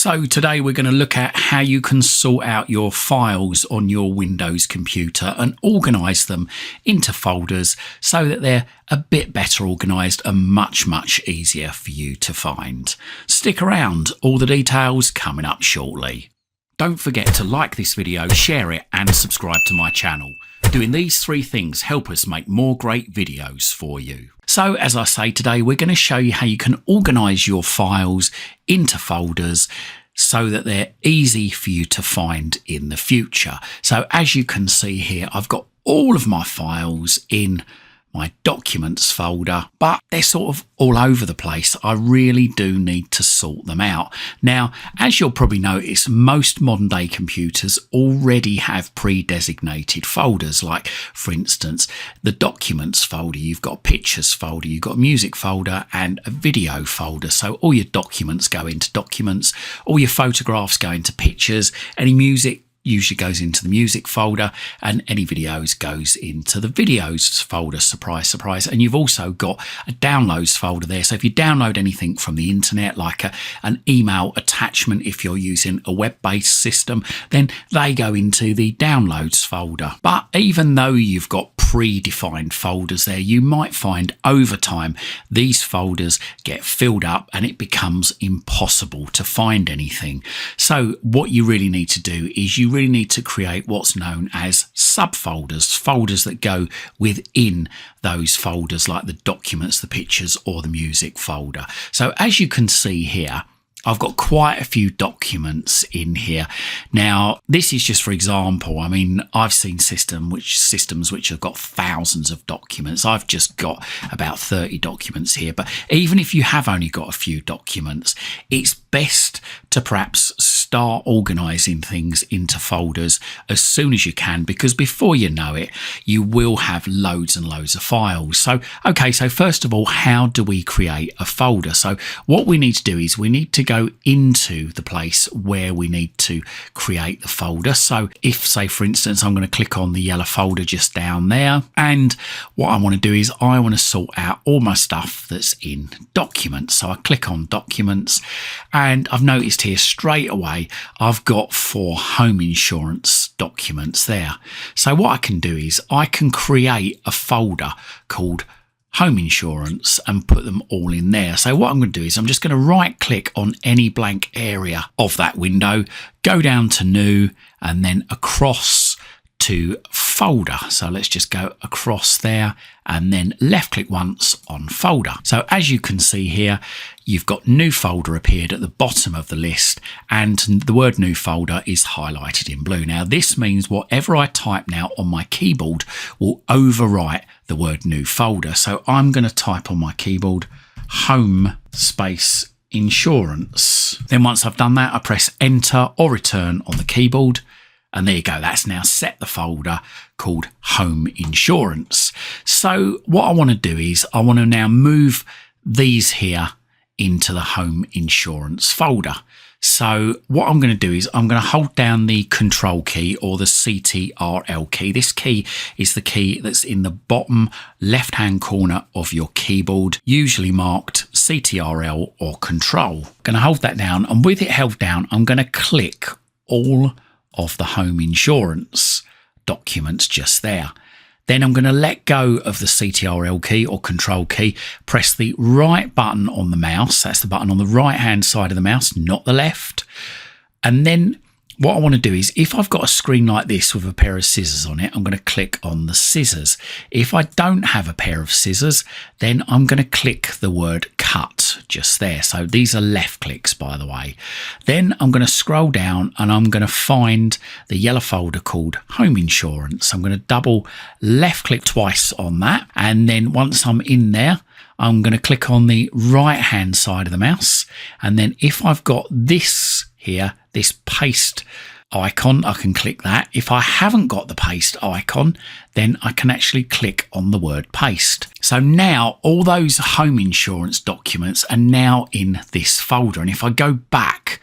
So today we're going to look at how you can sort out your files on your Windows computer and organise them into folders so that they're a bit better organised and much easier for you to find. Stick around, all the details coming up shortly. Don't forget to like this video, share it and subscribe to my channel. Doing these three things help us make more great videos for you. So as I say today, we're going to show you how you can organise your files into folders so that they're easy for you to find in the future. So as you can see here, I've got all of my files in my documents folder, but they're sort of all over the place. I really do need to sort them out. Now, as you'll probably notice, most modern day computers already have pre-designated folders, like for instance, the documents folder, you've got a pictures folder, you've got a music folder and a video folder. So all your documents go into documents, all your photographs go into pictures, any music usually goes into the music folder and any videos goes into the videos folder. Surprise, surprise. And you've also got a downloads folder there. So if you download anything from the internet, like an email attachment, if you're using a web-based system, then they go into the downloads folder. But even though you've got predefined folders there, you might find over time these folders get filled up and it becomes impossible to find anything. So what you really need to do is you really need to create what's known as subfolders, folders that go within those folders, like the documents, the pictures or the music folder. So as you can see here, I've got quite a few documents in here. Now, this is just for example. I mean, I've seen systems which have got thousands of documents. I've just got about 30 documents here. But even if you have only got a few documents, it's best to perhaps start organising things into folders as soon as you can, because before you know it, you will have loads and loads of files. So, okay, so first of all, how do we create a folder? So what we need to do is we need to go into the place where we need to create the folder. So if, say, for instance, I'm going to click on the yellow folder just down there, and what I want to do is I want to sort out all my stuff that's in documents. So I click on documents and I've noticed here straight away I've got 4 home insurance documents there. So what I can do is I can create a folder called home insurance and put them all in there. So what I'm going to do is I'm just going to right click on any blank area of that window, go down to new and then across to folder. So let's just go across there and then left click once on folder. So as you can see here, you've got new folder appeared at the bottom of the list and the word new folder is highlighted in blue. Now this means whatever I type now on my keyboard will overwrite the word new folder. So I'm going to type on my keyboard home space insurance. Then once I've done that, I press enter or return on the keyboard. And there you go, that's now set the folder called home insurance. So what I want to do is I want to now move these here into the home insurance folder. So what I'm going to do is I'm going to hold down the control key or the CTRL key. This key is the key that's in the bottom left hand corner of your keyboard, usually marked CTRL or control. I'm going to hold that down, and with it held down, I'm going to click all of the home insurance documents just there. Then I'm going to let go of the CTRL key or control key, press the right button on the mouse. That's the button on the right hand side of the mouse, not the left. And then what I want to do is, if I've got a screen like this with a pair of scissors on it, I'm going to click on the scissors. If I don't have a pair of scissors, then I'm going to click the word cut just there. So these are left clicks, by the way. Then I'm going to scroll down and I'm going to find the yellow folder called home insurance. I'm going to double left click twice on that. And then once I'm in there, I'm going to click on the right hand side of the mouse. And then if I've got this here, this paste icon, I can click that. If I haven't got the paste icon, then I can actually click on the word paste. So now all those home insurance documents are now in this folder. And if I go back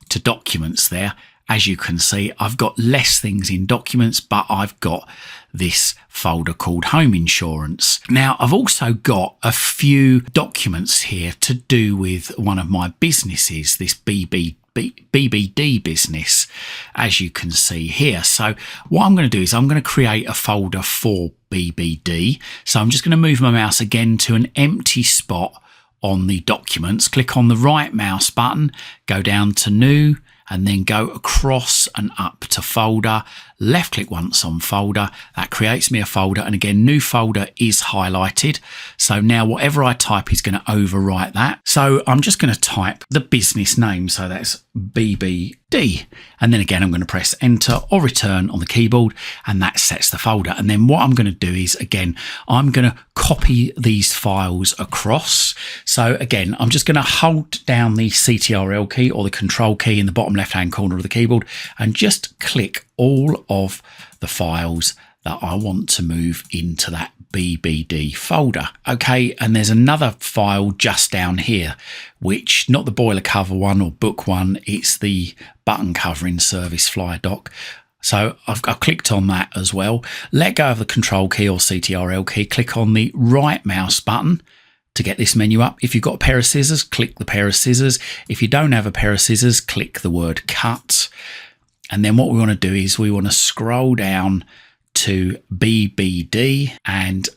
to documents there, as you can see, I've got less things in documents, but I've got this folder called home insurance. Now, I've also got a few documents here to do with one of my businesses, this BB BBD business, as you can see here. So what I'm going to do is I'm going to create a folder for BBD. So I'm just going to move my mouse again to an empty spot on the documents, click on the right mouse button, go down to new, and then go across and up to folder, left click once on folder. That creates me a folder, and again, new folder is highlighted. So now whatever I type is going to overwrite that. So I'm just going to type the business name, so that's BBD, and then again I'm going to press enter or return on the keyboard, and that sets the folder. And then what I'm going to do is, again, I'm going to copy these files across. So again, I'm just going to hold down the CTRL key or the control key in the bottom left hand corner of the keyboard and just click all of the files that I want to move into that BBD folder. Okay, and there's another file just down here, which not the boiler cover one or book one, it's the button covering service flyer doc. So I've clicked on that as well. Let go of the control key or CTRL key, click on the right mouse button to get this menu up. If you've got a pair of scissors, click the pair of scissors. If you don't have a pair of scissors, click the word cut. And then what we want to do is we want to scroll down to BBD, and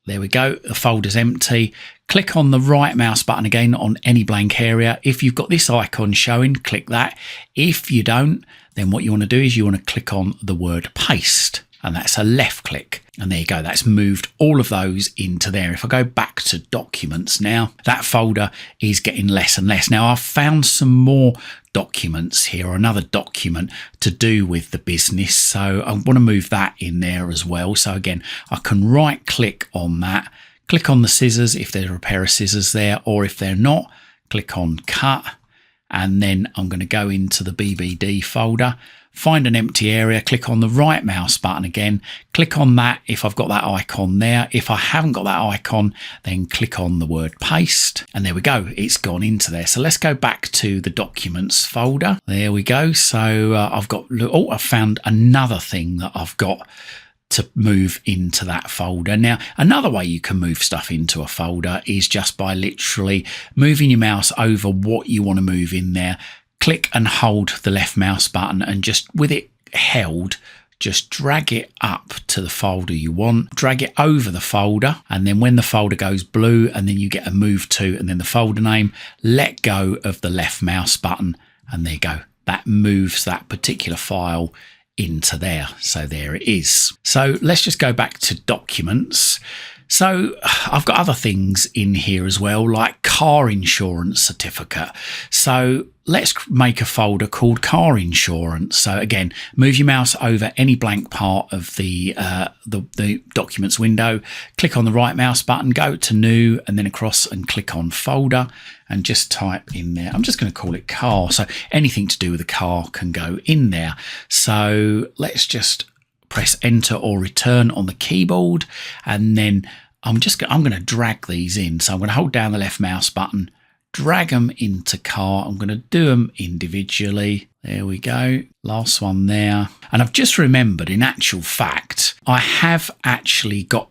there we go, the folder's empty. Click on the right mouse button again on any blank area. If you've got this icon showing, click that. If you don't, then what you want to do is you want to click on the word paste, and that's a left click. And there you go, that's moved all of those into there. If I go back to documents now, that folder is getting less and less. Now I've found some more documents here, or another document to do with the business. So I want to move that in there as well. So again, I can right click on that, click on the scissors if there are a pair of scissors there, or if they're not, click on cut. And then I'm going to go into the BBD folder, find an empty area, click on the right mouse button again, click on that if I've got that icon there. If I haven't got that icon, then click on the word paste, and there we go, it's gone into there. So let's go back to the documents folder. There we go. So I found another thing that I've got to move into that folder. Now, another way you can move stuff into a folder is just by literally moving your mouse over what you want to move in there. Click and hold the left mouse button, and just with it held, just drag it up to the folder you want, drag it over the folder, and then when the folder goes blue and then you get a move to and then the folder name, let go of the left mouse button, and there you go. That moves that particular file into there. So there it is. So let's just go back to documents. So I've got other things in here as well, like car insurance certificate. So let's make a folder called car insurance. So again, move your mouse over any blank part of the documents window, click on the right mouse button, go to new, and then across and click on folder, and just type in there. I'm just going to call it car. So anything to do with a car can go in there. So let's just press enter or return on the keyboard, and then I'm going to drag these in. So I'm going to hold down the left mouse button, drag them into car. I'm going to do them individually. There we go. Last one there. And I've just remembered, in actual fact, I have actually got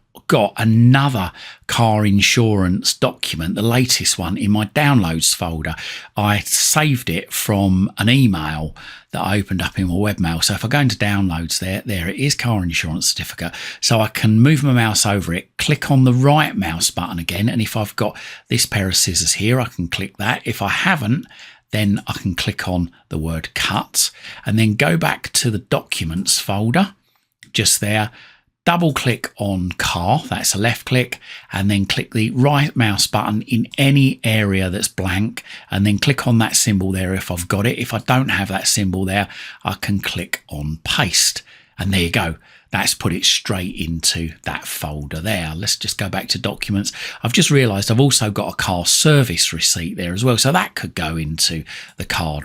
another car insurance document, the latest one, in my downloads folder. I saved it from an email that I opened up in my webmail. So if I go into downloads there it is, car insurance certificate. So I can move my mouse over it, click on the right mouse button again. And if I've got this pair of scissors here, I can click that. If I haven't, then I can click on the word cut, and then go back to the documents folder just there. Double click on car, that's a left click, and then click the right mouse button in any area that's blank, and then click on that symbol there if I've got it. If I don't have that symbol there, I can click on paste, and there you go. That's put it straight into that folder there. Let's just go back to documents. I've just realized I've also got a car service receipt there as well, so that could go into the car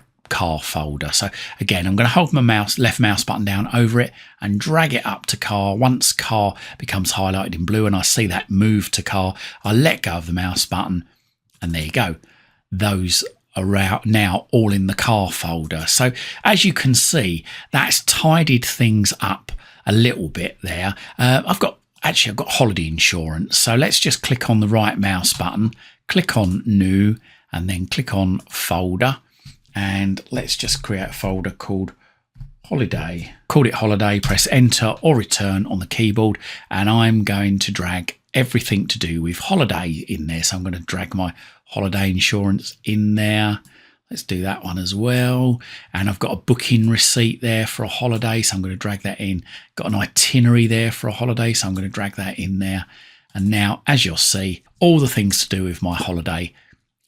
folder. So again, I'm going to hold my left mouse button down over it and drag it up to car. Once car becomes highlighted in blue and I see that move to car, I let go of the mouse button, and there you go. Those are out now, all in the car folder. So as you can see, that's tidied things up a little bit there. I've got holiday insurance. So let's just click on the right mouse button, click on new, and then click on folder. and let's just create a folder called holiday. Call it holiday, press enter or return on the keyboard, and I'm going to drag everything to do with holiday in there. So I'm going to drag my holiday insurance in there. Let's do that one as well. And I've got a booking receipt there for a holiday, so I'm going to drag that in. Got an itinerary there for a holiday, so I'm going to drag that in there. And now, as you'll see, all the things to do with my holiday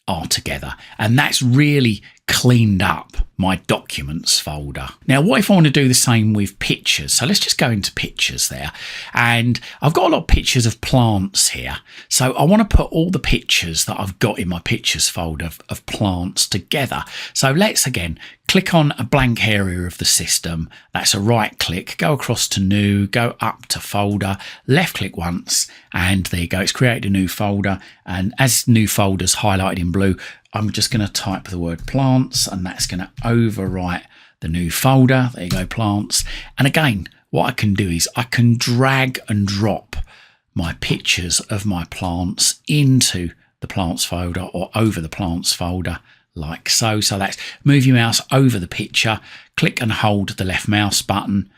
are together. And that's really cleaned up my documents folder. Now, what if I want to do the same with pictures? So let's just go into pictures there. And I've got a lot of pictures of plants here. So I want to put all the pictures that I've got in my pictures folder of plants together. So let's again click on a blank area of the system. That's a right click, go across to new, go up to folder, left click once, and there you go. It's created a new folder. And as new folders highlighted in blue, I'm just going to type the word plants, and that's going to overwrite the new folder. There you go, plants. And again, what I can do is I can drag and drop my pictures of my plants into the plants folder or over the plants folder like so. So that's move your mouse over the picture, click and hold the left mouse button,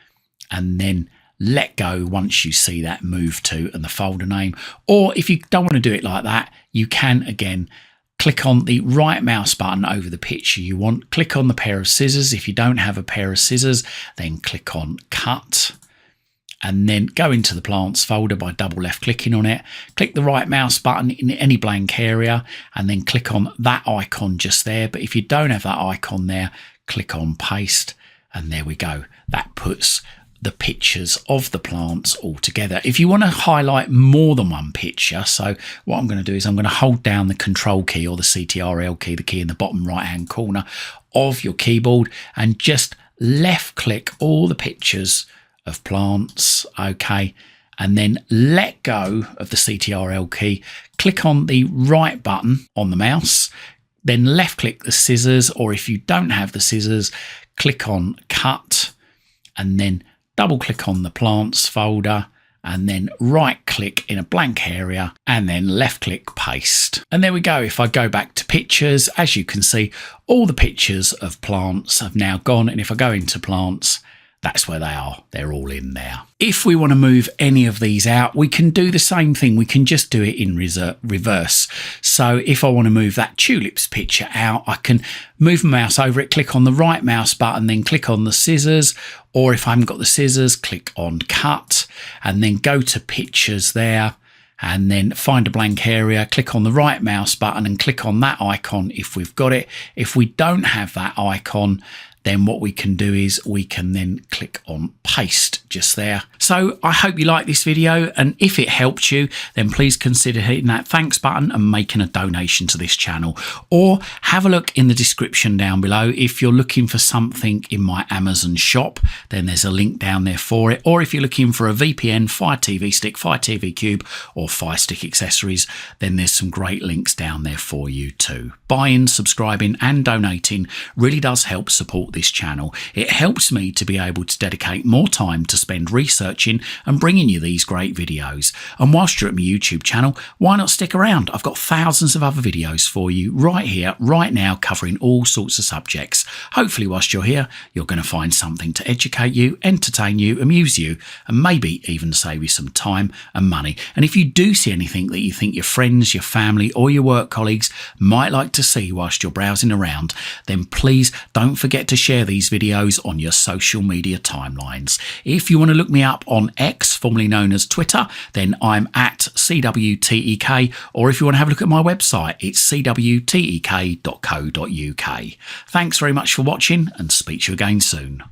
and then let go once you see that move to and the folder name. Or if you don't want to do it like that, you can again click on the right mouse button over the picture you want. Click on the pair of scissors. If you don't have a pair of scissors, then click on cut, and then go into the plants folder by double left clicking on it. Click the right mouse button in any blank area, and then click on that icon just there. But if you don't have that icon there, click on paste, and there we go. That puts the pictures of the plants all together. If you want to highlight more than one picture, so what I'm going to do is I'm going to hold down the control key or the CTRL key, the key in the bottom right hand corner of your keyboard, and just left click all the pictures of plants, okay, and then let go of the CTRL key, click on the right button on the mouse, then left click the scissors, or if you don't have the scissors, click on cut, and then double click on the plants folder, and then right click in a blank area, and then left click paste. And there we go. If I go back to pictures, as you can see, all the pictures of plants have now gone. And if I go into plants, that's where they are. They're all in there. If we want to move any of these out, we can do the same thing. We can just do it in reverse. So if I want to move that tulips picture out, I can move my mouse over it, click on the right mouse button, then click on the scissors. Or if I haven't got the scissors, click on cut, and then go to pictures there, and then find a blank area, click on the right mouse button and click on that icon if we've got it. If we don't have that icon, then what we can do is we can then click on paste just there. So I hope you like this video, and if it helped you, then please consider hitting that thanks button and making a donation to this channel. Or have a look in the description down below. If you're looking for something in my Amazon shop, then there's a link down there for it. Or if you're looking for a VPN, Fire TV Stick, Fire TV Cube, or Firestick accessories, then there's some great links down there for you too. Buying, subscribing and donating really does help support this channel. It helps me to be able to dedicate more time to spend researching and bringing you these great videos. And whilst you're at my YouTube channel, why not stick around? I've got thousands of other videos for you right here, right now, covering all sorts of subjects. Hopefully whilst you're here, you're going to find something to educate you, entertain you, amuse you, and maybe even save you some time and money. And if you do see anything that you think your friends, your family or your work colleagues might like to see whilst you're browsing around, then please don't forget to share these videos on your social media timelines. If you want to look me up on X, formerly known as Twitter, then I'm at CWTEK, or if you want to have a look at my website, it's cwtek.co.uk. Thanks very much for watching, and speak to you again soon.